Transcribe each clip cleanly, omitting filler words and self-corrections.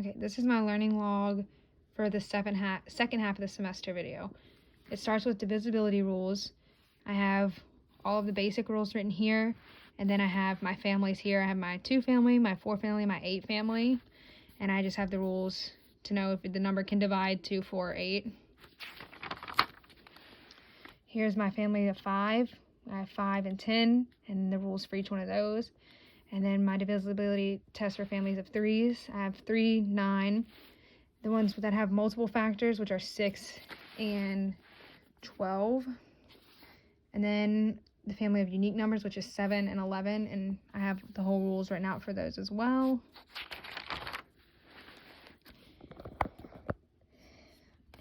Okay, this is my learning log for the second half of the semester video. It starts with divisibility rules. I have all of the basic rules written here, and then I have my families here. I have my 2 family, my 4 family, my 8 family, and I just have the rules to know if the number can divide 2, 4, or 8. Here's my family of 5. I have 5 and 10, and the rules for each one of those. And then my divisibility test for families of 3s. I have 3, 9. The ones that have multiple factors, which are 6 and 12. And then the family of unique numbers, which is 7 and 11. And I have the whole rules written out for those as well.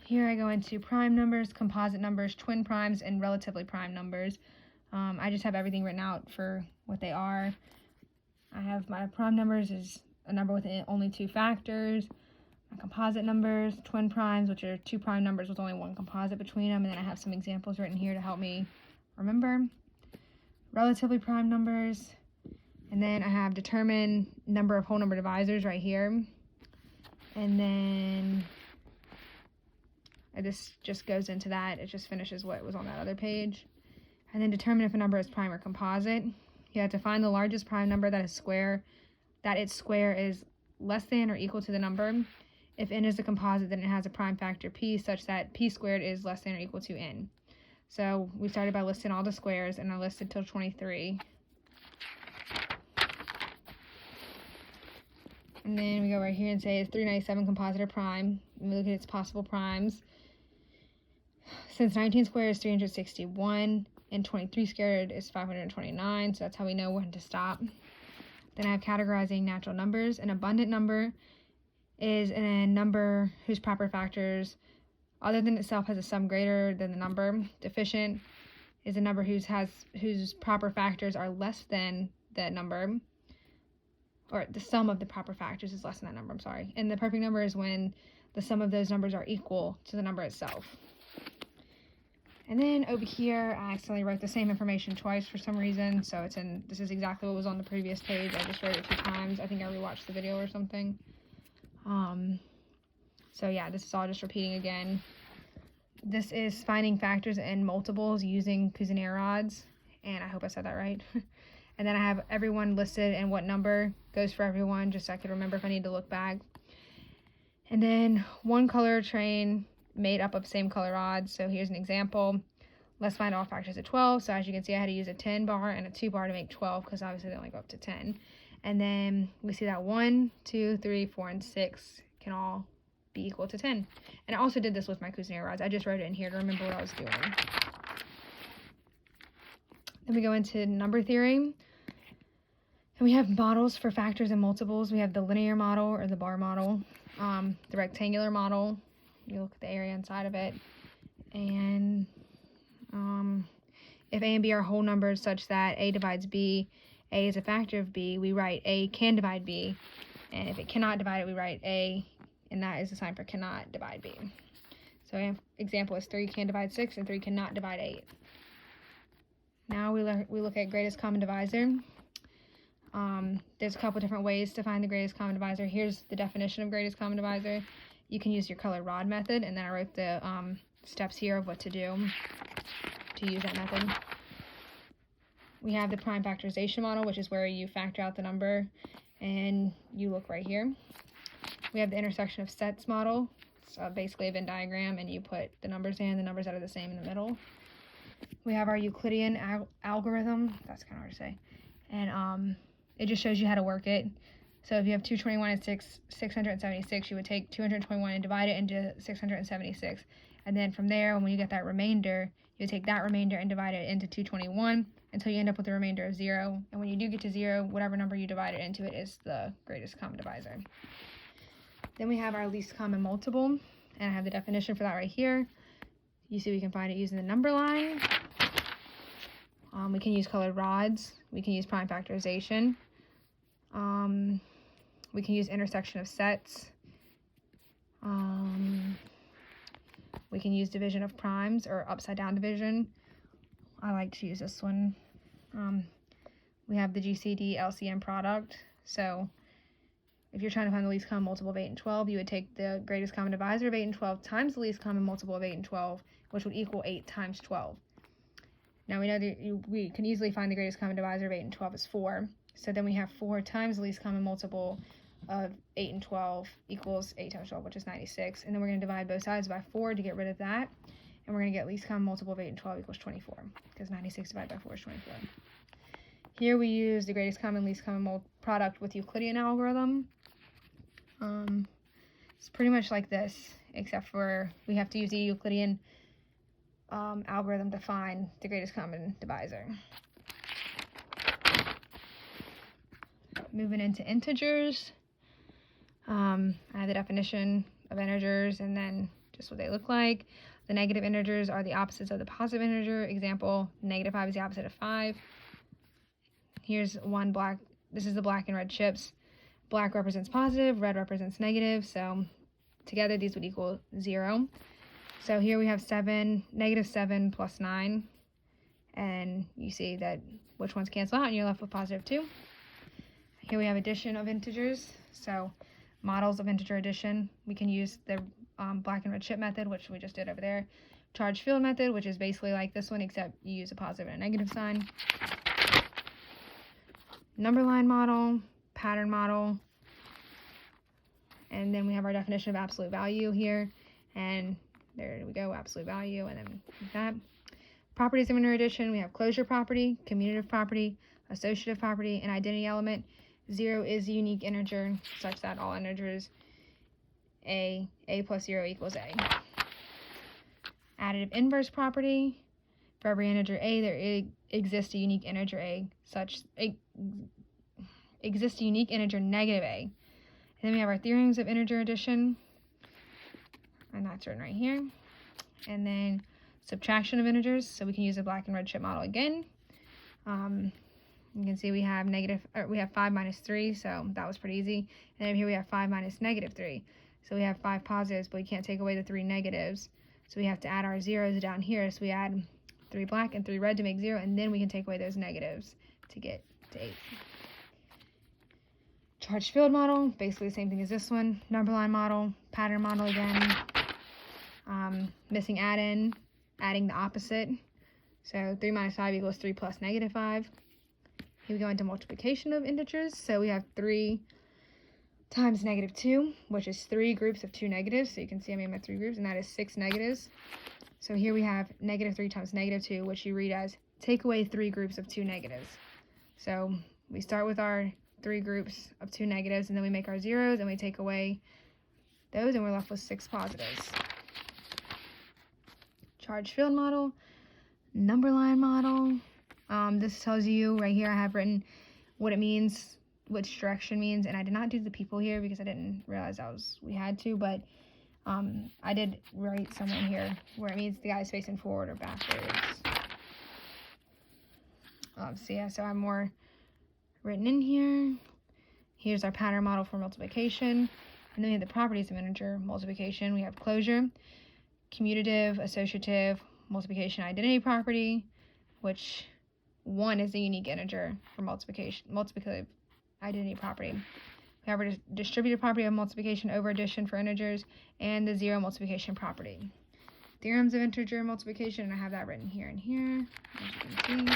Here I go into prime numbers, composite numbers, twin primes, and relatively prime numbers. I just have everything written out for what they are. I have my prime numbers is a number with only 2 factors. My composite numbers, twin primes, which are 2 prime numbers with only 1 composite between them. And then I have some examples written here to help me remember. Relatively prime numbers. And then I have determine number of whole number divisors right here. And then this just goes into that. It just finishes what was on that other page. And then determine if a number is prime or composite. You have to find the largest prime number that its square is less than or equal to the number. If n is a composite, then it has a prime factor p such that p squared is less than or equal to n. So we started by listing all the squares, and I listed till 23. And then we go right here and say, is 397 composite or prime? And we look at its possible primes. Since 19 squared is 361, and 23 squared is 529, so that's how we know when to stop. Then I have categorizing natural numbers. An abundant number is a number whose proper factors other than itself has a sum greater than the number. Deficient is a number whose proper factors are less than that number, or the sum of the proper factors is less than that number, I'm sorry. And the perfect number is when the sum of those numbers are equal to the number itself. And then over here, I accidentally wrote the same information twice for some reason. So this is exactly what was on the previous page. I just wrote it 2 times. I think I rewatched the video or something. So yeah, this is all just repeating again. This is finding factors and multiples using Cuisenaire rods. And I hope I said that right. And then I have everyone listed and what number goes for everyone, just so I could remember if I need to look back. And then one color train made up of same color rods. So here's an example. Let's find all factors of 12. So as you can see, I had to use a 10 bar and a 2 bar to make 12 because obviously they only go up to 10. And then we see that 1, 2, 3, 4, and 6 can all be equal to 10. And I also did this with my Cuisenaire rods. I just wrote it in here to remember what I was doing. Then we go into number theory. And we have models for factors and multiples. We have the linear model or the bar model, the rectangular model. You look at the area inside of it. And if a and b are whole numbers such that a divides b, a is a factor of b, we write a can divide b. And if it cannot divide it, we write a, and that is the sign for cannot divide b. So example is 3 can divide 6 and 3 cannot divide 8. Now we look at greatest common divisor. There's a couple different ways to find the greatest common divisor. Here's the definition of greatest common divisor. You can use your colored rod method, and then I wrote the steps here of what to do to use that method. We have the prime factorization model, which is where you factor out the number, and you look right here. We have the intersection of sets model. It's basically a Venn diagram, and you put the numbers in, the numbers that are the same in the middle. We have our Euclidean algorithm. That's kind of hard to say. And it just shows you how to work it. So if you have 221 and 676, you would take 221 and divide it into 676. And then from there, when you get that remainder, you take that remainder and divide it into 221 until you end up with a remainder of 0. And when you do get to 0, whatever number you divide it into, it is the greatest common divisor. Then we have our least common multiple, and I have the definition for that right here. You see we can find it using the number line. We can use colored rods. We can use prime factorization. We can use intersection of sets. We can use division of primes or upside down division. I like to use this one. We have the GCD LCM product. So if you're trying to find the least common multiple of 8 and 12, you would take the greatest common divisor of 8 and 12 times the least common multiple of 8 and 12, which would equal 8 times 12. Now we know that we can easily find the greatest common divisor of 8 and 12 is 4. So then we have 4 times the least common multiple of 8 and 12 equals 8 times 12, which is 96. And then we're going to divide both sides by 4 to get rid of that. And we're going to get least common multiple of 8 and 12 equals 24, because 96 divided by 4 is 24. Here we use the greatest common, least common product with Euclidean algorithm. It's pretty much like this, except for we have to use the Euclidean algorithm to find the greatest common divisor. Moving into integers. I have the definition of integers and then just what they look like. The negative integers are the opposites of the positive integer. Example, -5 is the opposite of 5. Here's one black. This is the black and red chips. Black represents positive, red represents negative. So together these would equal 0. So here we have -7 plus 9. And you see that which ones cancel out and you're left with +2. Here we have addition of integers. So models of integer addition. We can use the black and red chip method, which we just did over there. Charge field method, which is basically like this one, except you use a positive and a negative sign. Number line model, pattern model, and then we have our definition of absolute value here, and there we go, absolute value, and then like that. Properties of integer addition, we have closure property, commutative property, associative property, and identity element. 0 is a unique integer such that all integers a plus 0 equals a. Additive inverse property, for every integer a, there exists a unique integer a, exists a unique integer negative a. And then we have our theorems of integer addition, and that's written right here. And then subtraction of integers, so we can use the black and red chip model again. You can see we have 5 minus 3, so that was pretty easy. And then here we have 5 minus -3. So we have 5 positives, but we can't take away the 3 negatives. So we have to add our zeros down here. So we add 3 black and 3 red to make 0, and then we can take away those negatives to get to 8. Charge field model, basically the same thing as this one. Number line model, pattern model again. Missing add-in, adding the opposite. So 3 minus 5 equals 3 plus -5. Here we go into multiplication of integers. So we have 3 times -2, which is 3 groups of 2 negatives. So you can see I made my 3 groups, and that is 6 negatives. So here we have -3 times -2, which you read as take away 3 groups of 2 negatives. So we start with our 3 groups of 2 negatives, and then we make our zeros, and we take away those, and we're left with 6 positives. Charge field model, number line model. This tells you right here, I have written what it means, which direction means, and I did not do the people here because I didn't realize we had to, but I did write somewhere here where it means the guy's facing forward or backwards. So yeah, so I have more written in here. Here's our pattern model for multiplication, and then we have the properties of integer multiplication. We have closure, commutative, associative, multiplication identity property, which 1 is a unique integer for multiplicative identity property. We have our distributive property of multiplication over addition for integers, and the 0 multiplication property. Theorems of integer multiplication, and I have that written here and here, as you can see.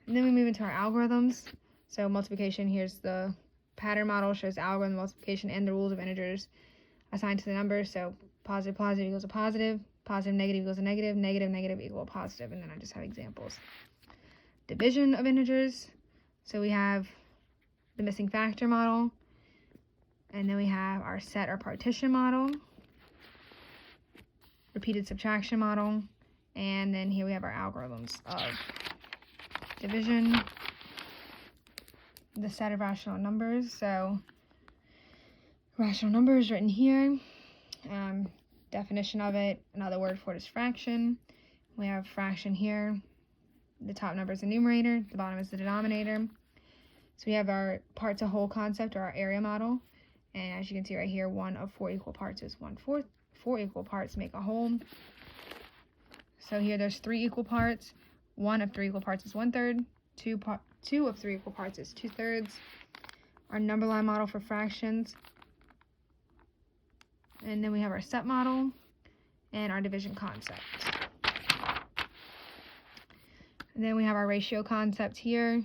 And then we move into our algorithms. So multiplication, here's the pattern model, shows the algorithm multiplication and the rules of integers assigned to the numbers. So positive equals a positive, positive negative equals a negative, negative negative equal a positive, and then I just have examples. Division of integers. So we have the missing factor model, and then we have our set or partition model, repeated subtraction model, and then here we have our algorithms of division, the set of rational numbers. So rational numbers written here, definition of it, another word for it is fraction. We have fraction here. The top number is the numerator, the bottom is the denominator. So we have our part to whole concept, or our area model. And as you can see right here, 1 of 4 equal parts is 1/4. 4 equal parts make a whole. So here there's 3 equal parts. 1 of 3 equal parts is 1/3. 2 of 3 equal parts is 2/3. our number line model for fractions. And then we have our set model and our division concept. And then we have our ratio concept here.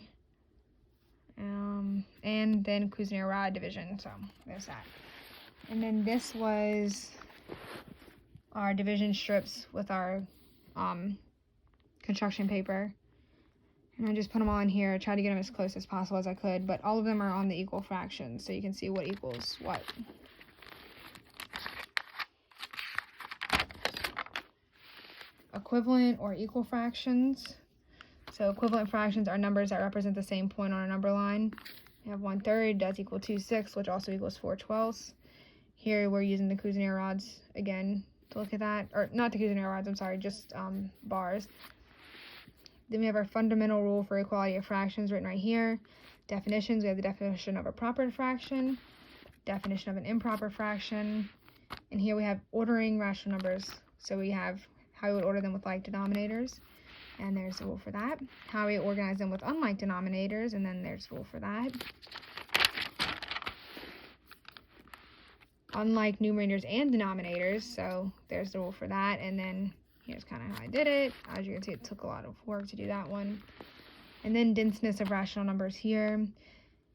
And then Cuisenaire-Rod division, so there's that. And then this was our division strips with our construction paper. And I just put them on here, tried to get them as close as possible as I could, but all of them are on the equal fractions, so you can see what equals what. Equivalent or equal fractions. So equivalent fractions are numbers that represent the same point on a number line. We have 1/3 does equal 2/6, which also equals 4/12. Here we're using the Cuisenaire rods again to look at that, or not the Cuisenaire rods, I'm sorry, just bars. Then we have our fundamental rule for equality of fractions written right here. Definitions, we have the definition of a proper fraction, definition of an improper fraction, and here we have ordering rational numbers. So we have how we would order them with like denominators, and there's the rule for that. How we organize them with unlike denominators, and then there's the rule for that. Unlike numerators and denominators, so there's the rule for that, and then here's kind of how I did it. As you can see, it took a lot of work to do that one. And then denseness of rational numbers here.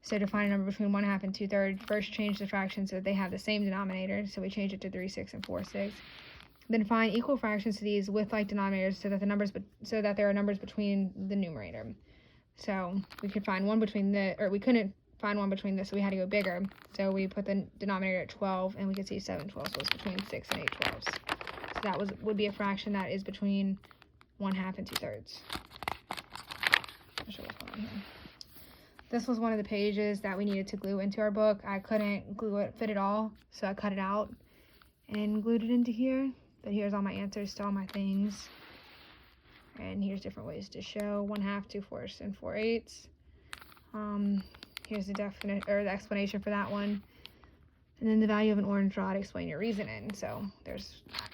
So to find a number between 1/2 and 2/3, first change the fraction so that they have the same denominator, so we change it to 3/6 and 4/6. Then find equal fractions to these with like denominators so that there are numbers between the numerator. So we could find one between we couldn't find one between this, so we had to go bigger. So we put the denominator at 12, and we could see 7/12, so it's between 6 and 8/12. So that would be a fraction that is between 1/2 and 2/3. I'll show what's going on here. This was one of the pages that we needed to glue into our book. I couldn't fit it all, so I cut it out and glued it into here. But here's all my answers to all my things. And here's different ways to show 1/2, 2/4, and 4/8. Here's the explanation for that one. And then the value of an orange rod, explain your reasoning. So there's that.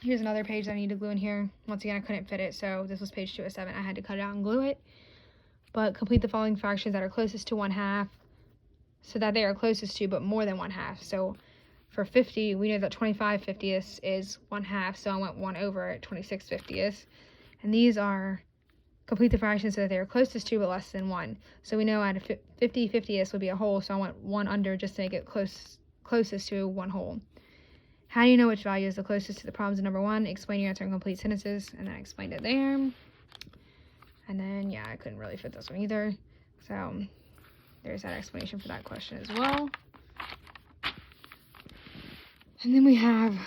Here's another page that I need to glue in here. Once again, I couldn't fit it, so this was page 207. I had to cut it out and glue it. But complete the following fractions that are closest to 1/2, so that they are closest to, but more than 1/2. So for 50, we know that 25/50 is 1/2, so I went 1 at 26/50. And these are complete the fractions so that they are closest to, but less than 1. So we know at a 50/50 would be a whole, so I went 1 under just to make it closest to 1 whole. How do you know which value is the closest to the problems in number 1? Explain your answer in complete sentences, and then I explained it there. And then, yeah, I couldn't really fit this one either. So there's that explanation for that question as well. And then we have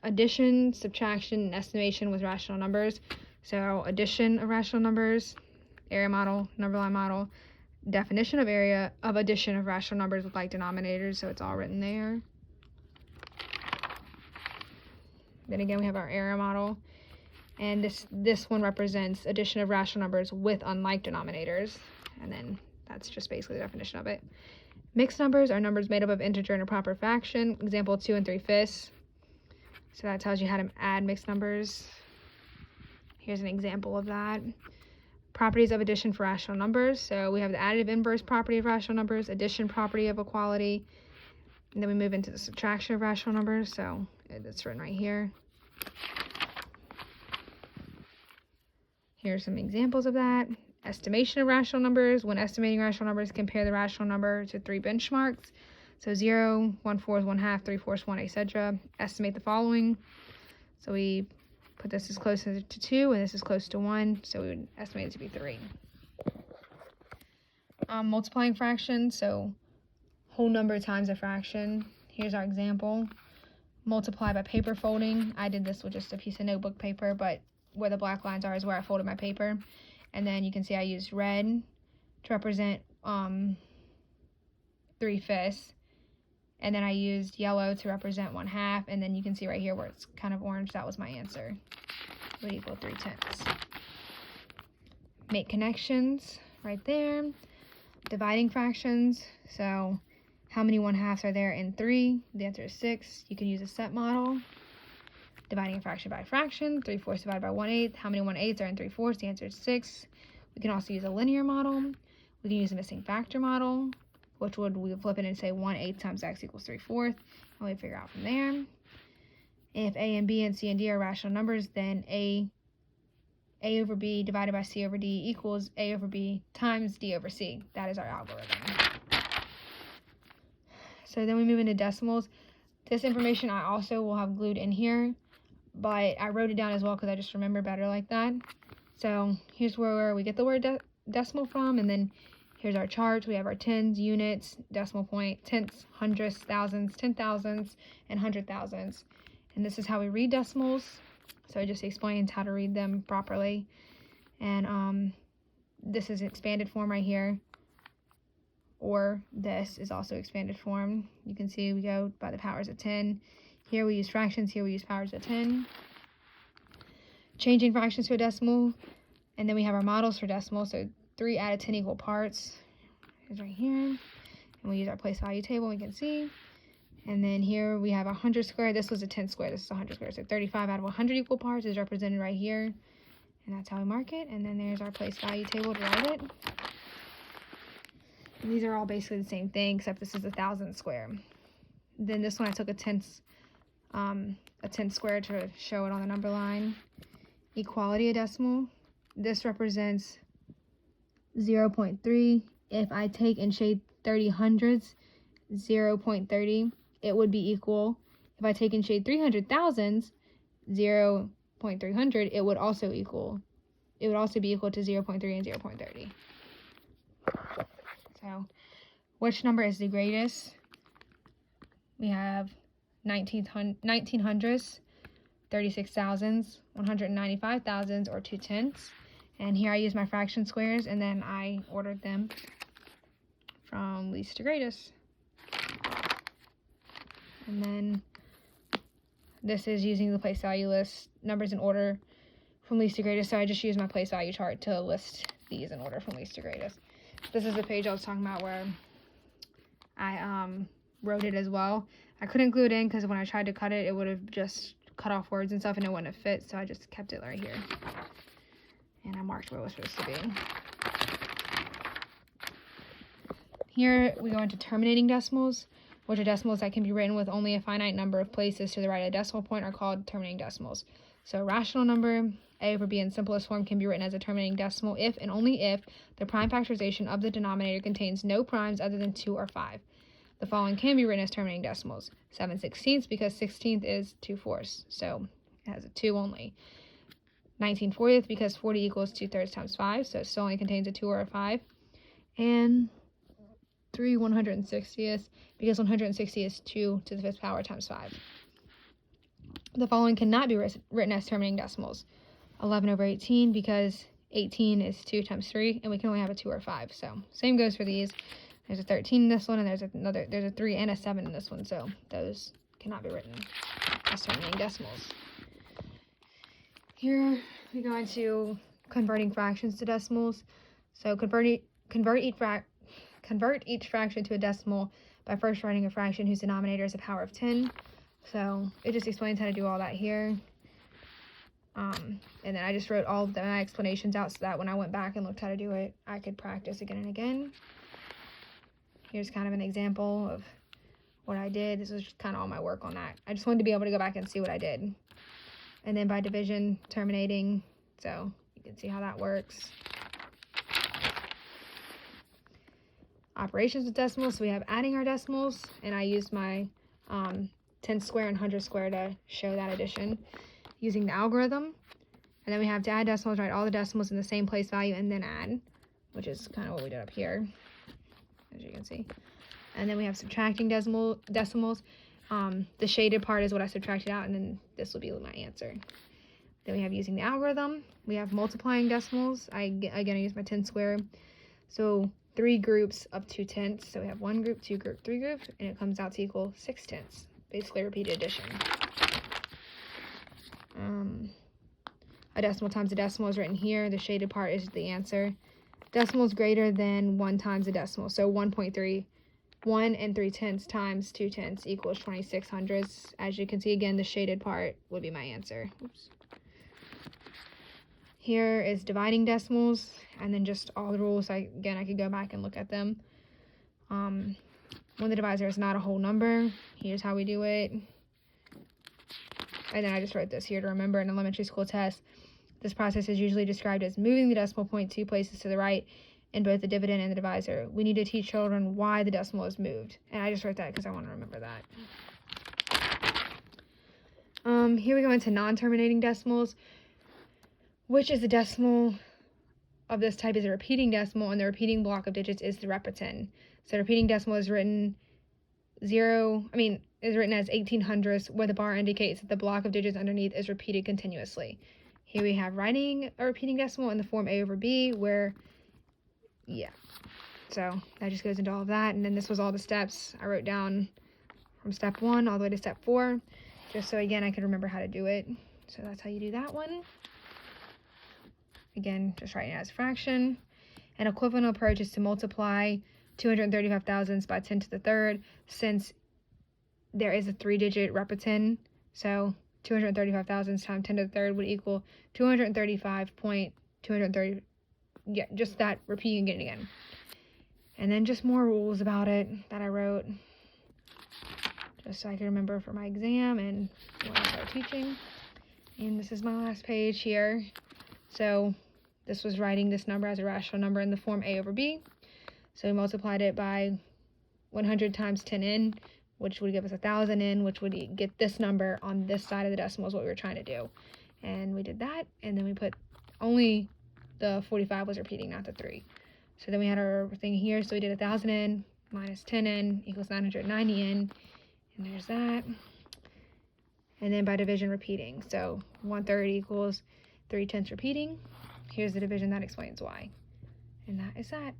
addition, subtraction, and estimation with rational numbers. So addition of rational numbers, area model, number line model, definition of area of addition of rational numbers with like denominators, so it's all written there. Then again, we have our area model, and this one represents addition of rational numbers with unlike denominators, and then that's just basically the definition of it. Mixed numbers are numbers made up of integer and a proper fraction. Example 2 3/5. So that tells you how to add mixed numbers. Here's an example of that. Properties of addition for rational numbers. So we have the additive inverse property of rational numbers, addition property of equality, and then we move into the subtraction of rational numbers. So it's written right here. Here's some examples of that. Estimation of rational numbers. When estimating rational numbers, compare the rational number to 3 benchmarks. So 0, 1/4, 1/2, 3/4, 1, etc. Estimate the following. So we put this as close to 2, and this is close to 1, so we would estimate it to be 3. Multiplying fractions, so whole number times a fraction. Here's our example. Multiply by paper folding. I did this with just a piece of notebook paper, but where the black lines are is where I folded my paper. And then you can see I used red to represent 3/5, and then I used yellow to represent 1/2, and then you can see right here where it's kind of orange, that was my answer. It would equal 3/10. Make connections right there. Dividing fractions, so how many 1/2s are there in 3? The answer is 6. You can use a set model. Dividing a fraction by a fraction, 3/4 divided by 1/8. How many 1/8 are in 3/4? The answer is 6. We can also use a linear model. We can use a missing factor model, which we would flip it and say 1/8 times x equals 3/4, and we figure out from there. If a and b and c and d are rational numbers, then a over b divided by c over d equals a over b times d over c. That is our algorithm. So then we move into decimals. This information I also will have glued in here, but I wrote it down as well because I just remember better like that. So here's where we get the word decimal from, and then here's our charts. We have our tens, units, decimal point, tenths, hundredths, thousands, 10,000s, and 100,000s. And this is how we read decimals. So it just explains how to read them properly. And this is expanded form right here. Or this is also expanded form. You can see we go by the powers of 10. Here we use fractions, here we use powers of 10. Changing fractions to a decimal. And then we have our models for decimals. So 3 out of 10 equal parts is right here. And we use our place value table, we can see. And then here we have 100 squared. This was a 10 square. This is 100 squared. So 35 out of 100 equal parts is represented right here. And that's how we mark it. And then there's our place value table to write it. And these are all basically the same thing, except this is 1,000 square. Then this one I took a tenth square to show it on the number line. Equality of decimal. This represents 0.3. If I take and shade 30 hundredths, 0.30, it would be equal. If I take and shade 300 thousandths, 0.300, it would also equal. It would also be equal to 0.3 and 0.30. So, which number is the greatest? We have 19 hundredths, 36 thousandths, 195 thousandths, or 2/10. And here I use my fraction squares, and then I ordered them from least to greatest. And then this is using the place value list, numbers in order from least to greatest. So I just use my place value chart to list these in order from least to greatest. This is the page I was talking about where I wrote it as well. I couldn't glue it in because when I tried to cut it, it would have just cut off words and stuff and it wouldn't have fit. So I just kept it right here. And I marked where it was supposed to be. Here we go into terminating decimals, which are decimals that can be written with only a finite number of places to the right of the decimal point are called terminating decimals. So a rational number, a over b in simplest form, can be written as a terminating decimal if and only if the prime factorization of the denominator contains no primes other than 2 or 5. The following can be written as terminating decimals. 7/16 because 16th is 2/4, so it has a 2 only. 19/40 because 40 equals 2/3 times 5, so it still only contains a 2 or a 5. And 3/160th because 160 is 2 to the 5th power times 5. The following cannot be written as terminating decimals. 11/18 because 18 is 2 times 3, and we can only have a 2 or 5. So same goes for these. There's a 13 in this one, and there's a 3 and a 7 in this one. So those cannot be written as terminating decimals. Here we go into converting fractions to decimals. So convert each fraction to a decimal by first writing a fraction whose denominator is a power of 10. So it just explains how to do all that here. And then I just wrote all of my explanations out so that when I went back and looked how to do it, I could practice again and again. Here's kind of an example of what I did. This was just kind of all my work on that. I just wanted to be able to go back and see what I did. And then by division, terminating. So you can see how that works. Operations with decimals. So we have adding our decimals, and I used my 10 square and 100 square to show that addition using the algorithm. And then we have to add decimals, write all the decimals in the same place value and then add, which is kind of what we did up here, as you can see. And then we have subtracting decimals. The shaded part is what I subtracted out, and then this will be my answer. Then we have using the algorithm. We have multiplying decimals. Again, I use my 10 square. So 3 groups of 2/10. So we have 1 group, 2 group, 3 group, and it comes out to equal 6/10. Basically repeated addition. A decimal times a decimal is written here. The shaded part is the answer. Decimal is greater than 1 times a decimal. So 1.3 1 3/10 times 2/10 equals 26 hundredths. As you can see, again, the shaded part would be my answer. Oops. Here is dividing decimals, and then just all the rules. I could go back and look at them. When the divisor is not a whole number, here's how we do it. And then I just wrote this here to remember an elementary school test. This process is usually described as moving the decimal point 2 places to the right in both the dividend and the divisor. We need to teach children why the decimal is moved. And I just wrote that because I want to remember that. Here we go into non-terminating decimals, which is the decimal of this type is a repeating decimal, and the repeating block of digits is the repetin. So repeating decimal is written as 1800ths, where the bar indicates that the block of digits underneath is repeated continuously. Here we have writing a repeating decimal in the form A over B, where, so that just goes into all of that. And then this was all the steps I wrote down from step 1 all the way to step 4, just so again I could remember how to do it. So that's how you do that one. Again, just writing it as a fraction. An equivalent approach is to multiply 235 thousandths by 10 to the third, since there is a 3-digit repetin. So 235 thousandths times 10 to the third would equal 235.230. Yeah, just that repeating it again. And then just more rules about it that I wrote, just so I can remember for my exam and when I start teaching. And this is my last page here. So this was writing this number as a rational number in the form A over B. So we multiplied it by 100 times 10n, which would give us 1000n, which would get this number on this side of the decimal is what we were trying to do. And we did that, and then we put only the 45 was repeating, not the 3. So then we had our thing here, so we did 1000n minus 10n equals 990n, and there's that. And then by division repeating, so 1/3 equals 3/10 repeating. Here's the division that explains why. And that is that.